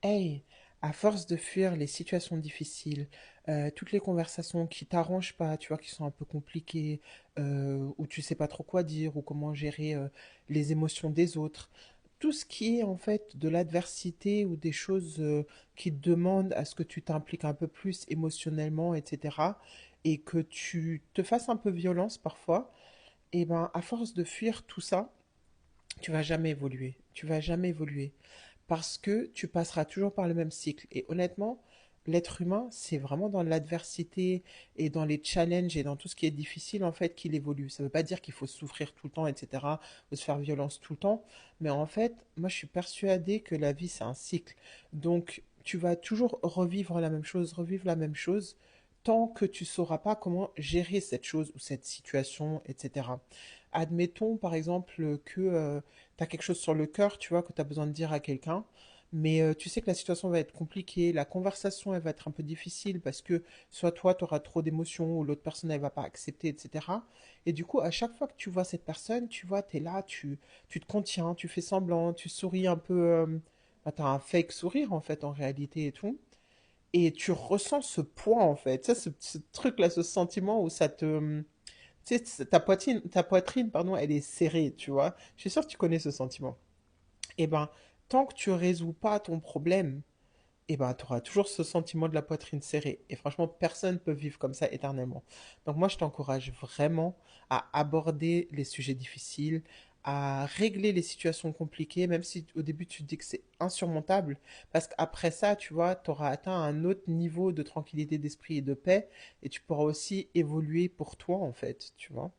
Hey, à force de fuir les situations difficiles, toutes les conversations qui t'arrangent pas, tu vois, qui sont un peu compliquées, où tu sais pas trop quoi dire, ou comment gérer les émotions des autres, tout ce qui est en fait de l'adversité ou des choses qui te demandent à ce que tu t'impliques un peu plus émotionnellement, etc., et que tu te fasses un peu violence parfois, et ben à force de fuir tout ça, tu vas jamais évoluer. Tu vas jamais évoluer parce que tu passeras toujours par le même cycle. Et honnêtement, l'être humain, c'est vraiment dans l'adversité et dans les challenges et dans tout ce qui est difficile, en fait, qu'il évolue. Ça ne veut pas dire qu'il faut souffrir tout le temps, etc., ou se faire violence tout le temps. Mais en fait, moi, je suis persuadée que la vie, c'est un cycle. Donc, tu vas toujours revivre la même chose, revivre la même chose, tant que tu sauras pas comment gérer cette chose ou cette situation, etc. Admettons, par exemple, que tu as quelque chose sur le cœur, tu vois, que tu as besoin de dire à quelqu'un, mais tu sais que la situation va être compliquée, la conversation, elle va être un peu difficile parce que soit toi, tu auras trop d'émotions ou l'autre personne, elle va pas accepter, etc. Et du coup, à chaque fois que tu vois cette personne, tu vois, tu es là, tu te contiens, tu fais semblant, tu souris un peu, bah, tu as un fake sourire en fait, en réalité et tout. Et tu ressens ce poids en fait, ça, ce truc-là, ce sentiment où ça te, tu sais, ta poitrine, pardon, elle est serrée, tu vois. Je suis sûre que tu connais ce sentiment. Eh ben, tant que tu résous pas ton problème, eh ben, tu auras toujours ce sentiment de la poitrine serrée. Et franchement, personne ne peut vivre comme ça éternellement. Donc moi, je t'encourage vraiment à aborder les sujets difficiles, à régler les situations compliquées, même si au début tu te dis que c'est insurmontable, parce qu'après ça, tu vois, tu auras atteint un autre niveau de tranquillité d'esprit et de paix, et tu pourras aussi évoluer pour toi, en fait, tu vois.